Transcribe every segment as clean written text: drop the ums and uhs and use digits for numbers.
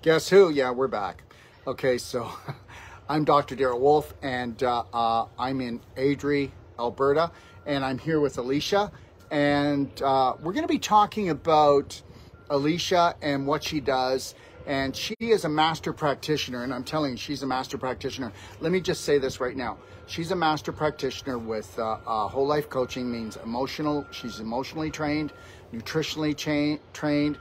Guess who? Yeah, we're back. Okay, so I'm Dr. Darryl Wolf, and I'm in Odysee, Alberta, and I'm here with Alicia, and we're going to be talking about Alicia and what she does. And she is a master practitioner, and I'm telling you, she's a master practitioner. Let me just say this right now. She's a master practitioner with whole life coaching, means she's emotionally trained, nutritionally trained,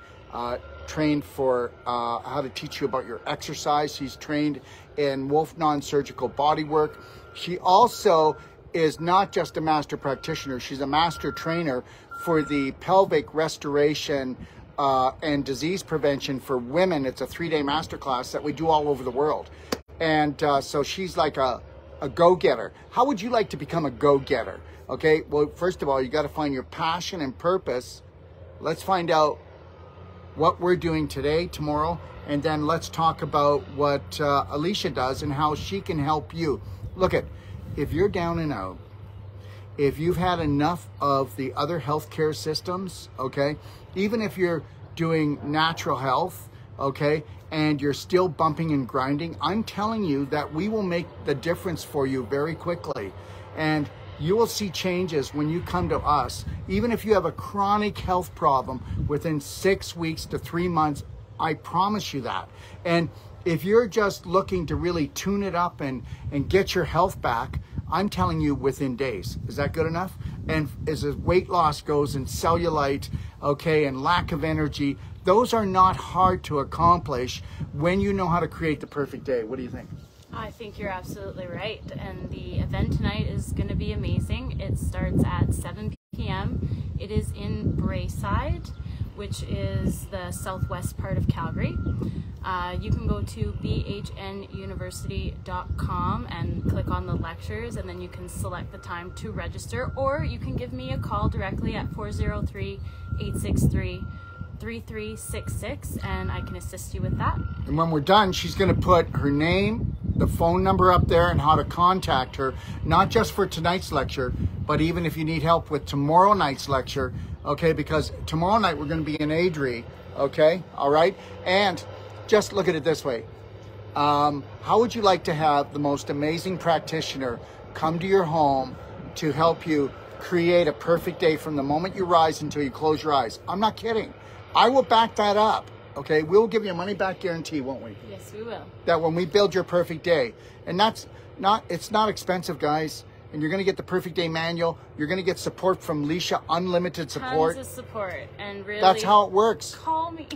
trained for how to teach you about your exercise. She's trained in Wolf non-surgical body work. She also is not just a master practitioner, she's a master trainer for the pelvic restoration and disease prevention for women. It's a 3-day masterclass that we do all over the world. And so she's like a go-getter. How would you like to become a go-getter? Okay, well, first of all, you got to find your passion and purpose. Let's find out what we're doing today, tomorrow, and then let's talk about what Alicia does and how she can help you. Look at, if you're down and out, if you've had enough of the other healthcare systems, okay, even if you're doing natural health, okay, and you're still bumping and grinding, I'm telling you that we will make the difference for you very quickly. And you will see changes when you come to us. Even if you have a chronic health problem, within 6 weeks to 3 months, I promise you that. And if you're just looking to really tune it up and get your health back, I'm telling you within days. Is that good enough? And as weight loss goes and cellulite, okay, and lack of energy, those are not hard to accomplish when you know how to create the perfect day. What do you think? I think you're absolutely right. And the event tonight is going to be amazing. It starts at 7 p.m. It is in Braeside, which is the southwest part of Calgary. You can go to bhnuniversity.com and click on the lectures, and then you can select the time to register, or you can give me a call directly at 403-863-3366, and I can assist you with that. And when we're done, she's going to put her name, the phone number up there, and how to contact her, not just for tonight's lecture, but even if you need help with tomorrow night's lecture, okay, because tomorrow night we're going to be in Odysee, okay, all right? And just look at it this way. How would you like to have the most amazing practitioner come to your home to help you create a perfect day from the moment you rise until you close your eyes? I'm not kidding. I will back that up. Okay, we'll give you a money back guarantee, won't we? Yes, we will. That when we build your perfect day. And it's not expensive, guys. And you're going to get the perfect day manual. You're going to get support from Alicia, unlimited support. Tons of support. And really, that's how it works. Call me.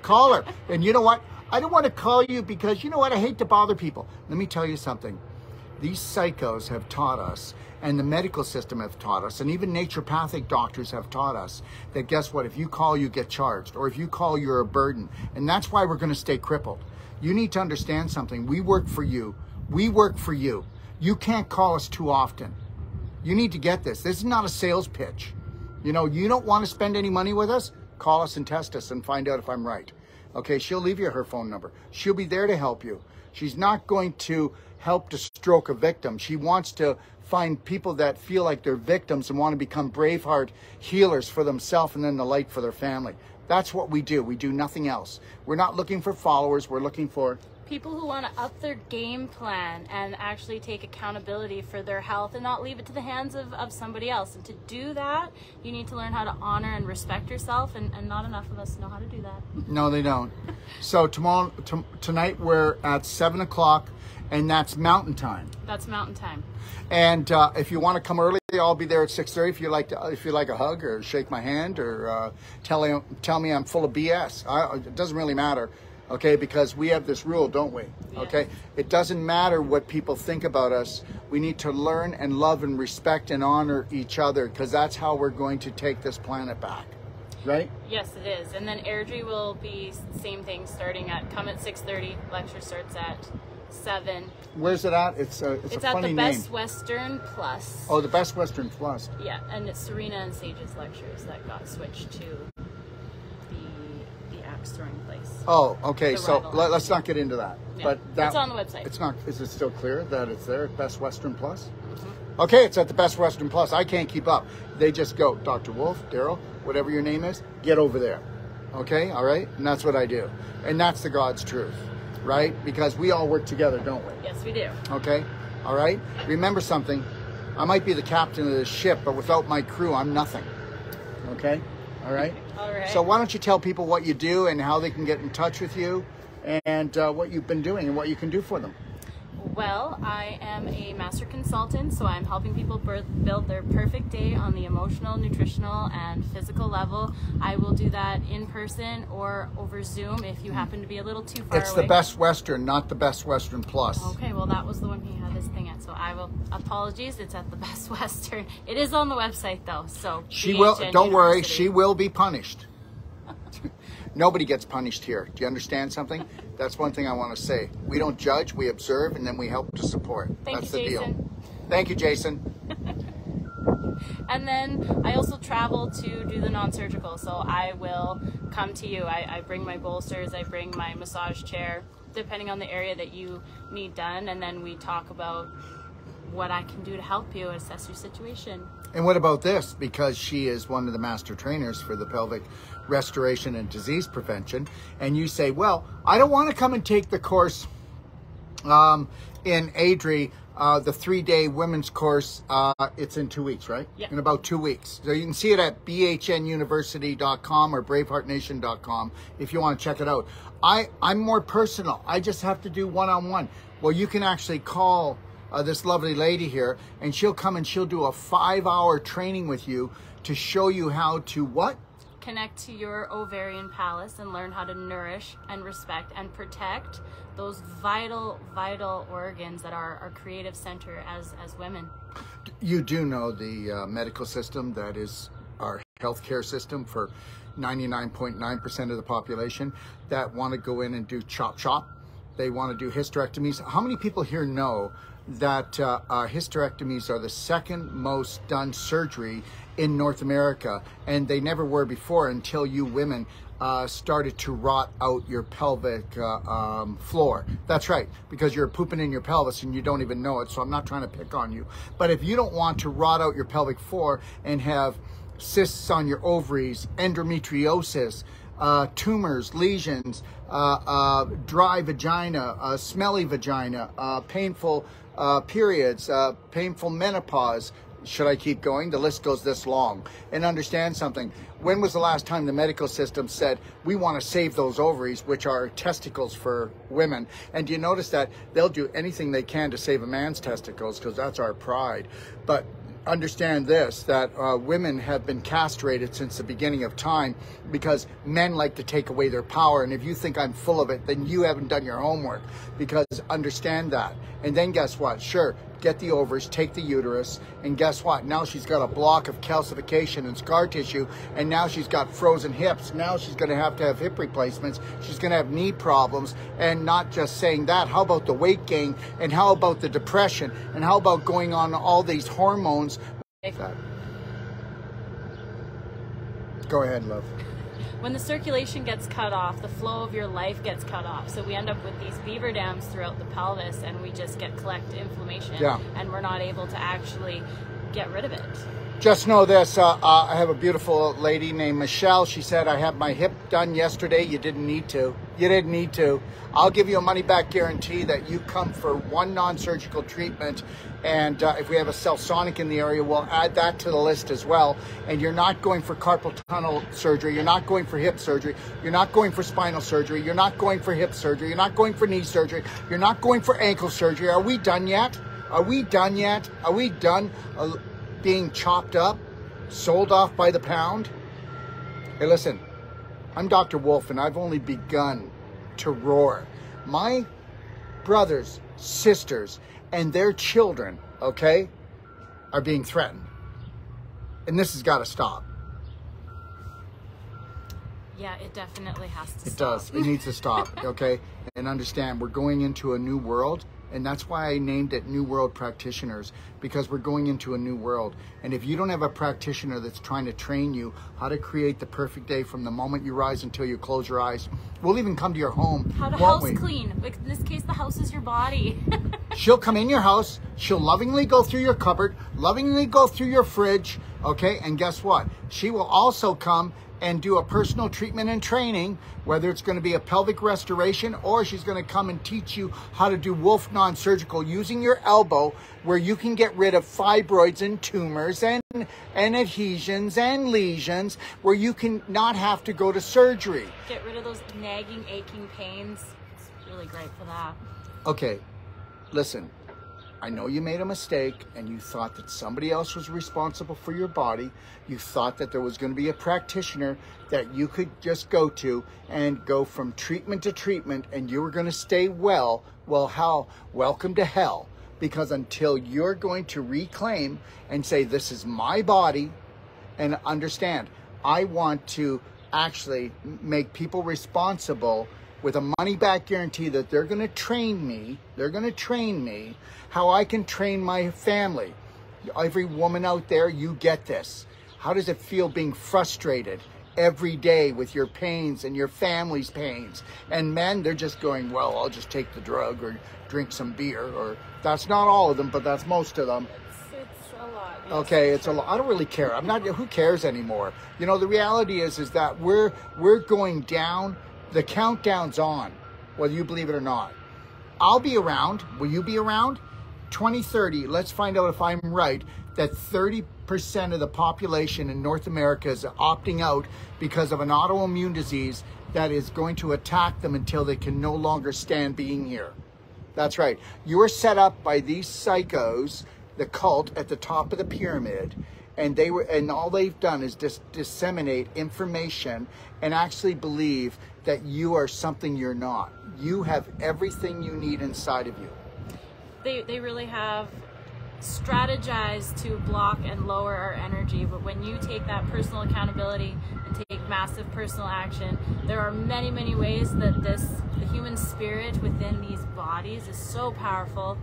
Call her. And you know what? I don't want to call you because, you know what? I hate to bother people. Let me tell you something. These psychos have taught us, and the medical system have taught us, and even naturopathic doctors have taught us that, guess what? If you call, you get charged, or if you call, you're a burden. And that's why we're going to stay crippled. You need to understand something. We work for you. We work for you. You can't call us too often. You need to get this. This is not a sales pitch. You know, you don't want to spend any money with us? Call us and test us and find out if I'm right. Okay, she'll leave you her phone number. She'll be there to help you. She's not going to help to stroke a victim. She wants to find people that feel like they're victims and want to become BraveHeart healers for themselves and then the light for their family. That's what we do. We do nothing else. We're not looking for followers. We're looking for people who want to up their game plan and actually take accountability for their health and not leave it to the hands of somebody else. And to do that, you need to learn how to honor and respect yourself, and not enough of us know how to do that. No, they don't. So tonight we're at 7 o'clock, and that's Mountain Time. That's Mountain Time. And if you want to come early, I'll be there at 6:30. If you like a hug or shake my hand or tell me I'm full of BS, it doesn't really matter. Okay, because we have this rule, don't we? Yeah. Okay, it doesn't matter what people think about us. We need to learn and love and respect and honor each other, because that's how we're going to take this planet back, right? Yes, it is. And then Airdrie will be same thing, come at 6:30. Lecture starts at 7. Where's it at? It's a funny name. It's at the Best Western Plus. Oh, the Best Western Plus. Yeah, and it's Serena and Sage's lectures that got switched to the axe throwing place. Oh, okay. So let's not get into that. Yeah. But it's on the website. It's not. Is it still clear that it's there at Best Western Plus? Mm-hmm. Okay, it's at the Best Western Plus. I can't keep up. They just go, Dr. Wolf, Darryl, whatever your name is, get over there. Okay, all right? And that's what I do. And that's the God's truth, right? Because we all work together, don't we? Yes, we do. Okay, all right? Remember something. I might be the captain of this ship, but without my crew, I'm nothing. Okay, all right? All right. So why don't you tell people what you do and how they can get in touch with you and what you've been doing and what you can do for them. Well, I am a master consultant, so I'm helping people build their perfect day on the emotional, nutritional, and physical level. I will do that in person or over Zoom if you happen to be a little too far away. It's the Best Western, not the Best Western Plus. Okay, well, that was the one he had his thing at, so I will, apologies, it's at the Best Western. It is on the website, though, so She will, don't worry, University. she will be punished. Nobody gets punished here. Do you understand something? That's one thing I want to say. We don't judge, we observe, and then we help to support. That's the deal. Thank you, Jason. And then I also travel to do the non-surgical, so I will come to you. I bring my bolsters, I bring my massage chair, depending on the area that you need done, and then we talk about what I can do to help you assess your situation. And what about this? Because she is one of the master trainers for the pelvic restoration and disease prevention, and you say, well, I don't want to come and take the course in Adri, the 3-day women's course. It's in 2 weeks, right? Yeah. In about 2 weeks. So you can see it at bhnuniversity.com or braveheartnation.com if you want to check it out. I'm more personal. I just have to do one-on-one. Well, you can actually call this lovely lady here, and she'll come and she'll do a 5-hour training with you to show you how to what? Connect to your ovarian palace and learn how to nourish and respect and protect those vital organs that are our creative center as women. You do know the medical system that is our healthcare system for 99.9% of the population that want to go in and do chop. They want to do hysterectomies. How many people here know that hysterectomies are the second most done surgery in North America, and they never were before until you women started to rot out your pelvic floor. That's right, because you're pooping in your pelvis and you don't even know it, so I'm not trying to pick on you. But if you don't want to rot out your pelvic floor and have cysts on your ovaries, endometriosis, tumors, lesions, dry vagina, smelly vagina, painful periods, painful menopause. Should I keep going? The list goes this long. And understand something. When was the last time the medical system said, we want to save those ovaries, which are testicles for women? And do you notice that they'll do anything they can to save a man's testicles, because that's our pride. But understand this, that women have been castrated since the beginning of time because men like to take away their power. And if you think I'm full of it, then you haven't done your homework, because understand that. And then guess what? Sure, get the ovaries, take the uterus, and guess what? Now she's got a block of calcification and scar tissue, and now she's got frozen hips. Now she's going to have hip replacements. She's going to have knee problems. And not just saying that, how about the weight gain? And how about the depression? And how about going on all these hormones? Go ahead, love. When the circulation gets cut off, the flow of your life gets cut off. So we end up with these beaver dams throughout the pelvis, and we just get collective inflammation. Yeah. And we're not able to actually get rid of it. Just know this, I have a beautiful lady named Michelle. She said, I had my hip done yesterday. You didn't need to. You didn't need to. I'll give you a money-back guarantee that you come for one non-surgical treatment, and if we have a Celsonic in the area, we'll add that to the list as well. And you're not going for carpal tunnel surgery. You're not going for hip surgery. You're not going for spinal surgery. You're not going for hip surgery. You're not going for knee surgery. You're not going for ankle surgery. Are we done yet? Are we done yet? Are we done being chopped up, sold off by the pound? Hey, listen, I'm Dr. Wolf, and I've only begun to roar. My brothers, sisters, and their children, okay, are being threatened. And this has got to stop. Yeah, it definitely has to stop. It does. It needs to stop, okay? And understand, we're going into a new world. And that's why I named it New World Practitioners, because we're going into a new world. And if you don't have a practitioner that's trying to train you how to create the perfect day from the moment you rise until you close your eyes, we'll even come to your home. How to house clean. Like in this case, the house is your body. She'll come in your house. She'll lovingly go through your cupboard, lovingly go through your fridge, okay? And guess what? She will also come and do a personal treatment and training, whether it's going to be a pelvic restoration or she's going to come and teach you how to do wolf non-surgical using your elbow, where you can get rid of fibroids and tumors and adhesions and lesions, where you can not have to go to surgery. Get rid of those nagging, aching pains. It's really great for that. Okay, listen. I know you made a mistake and you thought that somebody else was responsible for your body. You thought that there was going to be a practitioner that you could just go to and go from treatment to treatment and you were going to stay well. Well, how? Welcome to hell. Because until you're going to reclaim and say, this is my body, and understand, I want to actually make people responsible with a money-back guarantee that they're going to train me how I can train my family. Every woman out there, you get this. How does it feel being frustrated every day with your pains and your family's pains? And men, they're just going, well, I'll just take the drug or drink some beer, or that's not all of them, but that's most of them. It's a lot. Yes. Okay, it's a lot. I don't really care. I'm not, who cares anymore? You know, the reality is that we're going down. The countdown's on, whether you believe it or not. I'll be around. Will you be around? 2030, let's find out if I'm right, that 30% of the population in North America is opting out because of an autoimmune disease that is going to attack them until they can no longer stand being here. That's right. You are set up by these psychos, the cult at the top of the pyramid, and all they've done is disseminate information and actually believe that you are something you're not. You have everything you need inside of you. They really have strategized to block and lower our energy, but when you take that personal accountability and take massive personal action, there are many, many ways that the human spirit within these bodies is so powerful.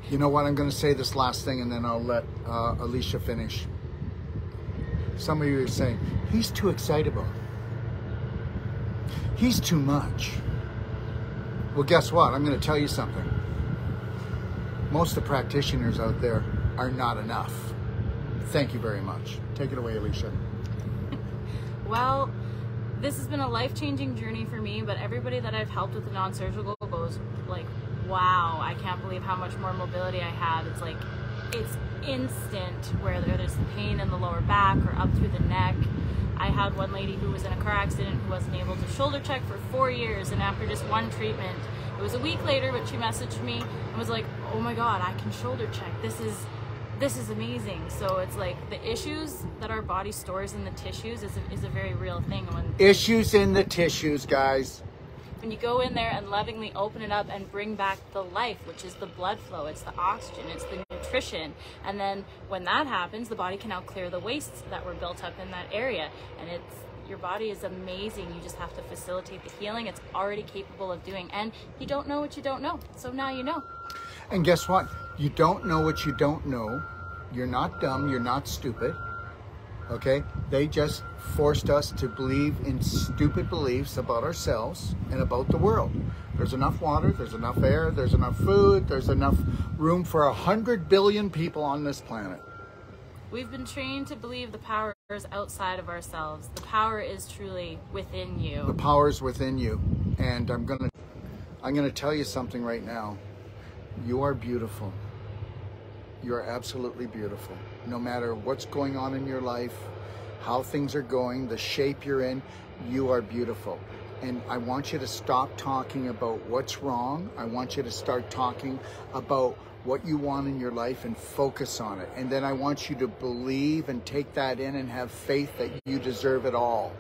You know what, I'm going to say this last thing and then I'll let Alicia finish. Some of you are saying, he's too excitable. He's too much. Well, guess what? I'm going to tell you something. Most of the practitioners out there are not enough. Thank you very much. Take it away, Alicia. Well, this has been a life-changing journey for me, but everybody that I've helped with the non-surgical goes like, wow, I can't believe how much more mobility I have. It's like, it's instant, where there's the pain in the lower back or up through the neck. I had one lady who was in a car accident who wasn't able to shoulder check for 4 years, and after just one treatment, it was a week later, but she messaged me and was like, oh my God, I can shoulder check. This is amazing. So it's like the issues that our body stores in the tissues is a very real thing. Issues in the tissues, guys. When you go in there and lovingly open it up and bring back the life, which is the blood flow, it's the oxygen, it's the nutrition. And then when that happens, the body can now clear the wastes that were built up in that area. And your body is amazing. You just have to facilitate the healing. It's already capable of doing. And you don't know what you don't know. So now you know. And guess what? You don't know what you don't know. You're not dumb. You're not stupid. Okay? They just forced us to believe in stupid beliefs about ourselves and about the world. There's enough water, there's enough air, there's enough food, there's enough room for 100 billion people on this planet. We've been trained to believe the power is outside of ourselves. The power is truly within you. The power is within you. And I'm gonna tell you something right now. You are beautiful. You are absolutely beautiful. No matter what's going on in your life, how things are going, the shape you're in, you are beautiful. And I want you to stop talking about what's wrong. I want you to start talking about what you want in your life and focus on it. And then I want you to believe and take that in and have faith that you deserve it all.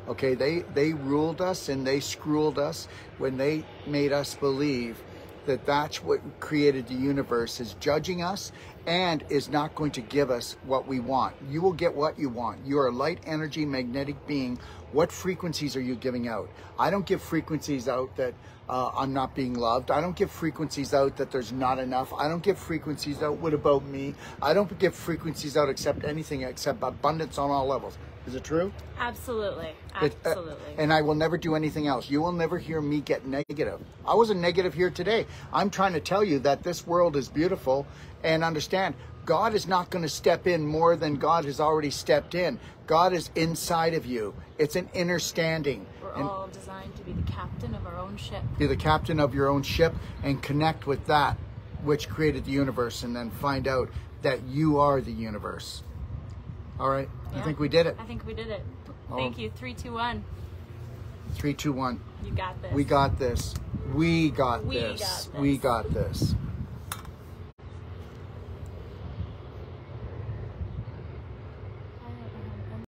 Okay, they ruled us and they screwed us when they made us believe that that's what created the universe, is judging us and is not going to give us what we want. You will get what you want. You are a light energy magnetic being. What frequencies are you giving out? I don't give frequencies out that I'm not being loved. I don't give frequencies out that there's not enough. I don't give frequencies out, what about me? I don't give frequencies out except abundance on all levels. Is it true? Absolutely. Absolutely. And I will never do anything else. You will never hear me get negative. I wasn't negative here today. I'm trying to tell you that this world is beautiful, and understand, God is not going to step in more than God has already stepped in. God is inside of you. It's an inner standing. We're all designed to be the captain of our own ship. Be the captain of your own ship and connect with that which created the universe, and then find out that you are the universe. All right? Yeah. I think we did it. I think we did it. Thank you. 3, 2, 1. 3, 2, 1. You got this. We got this. We got We this. got this. We got this.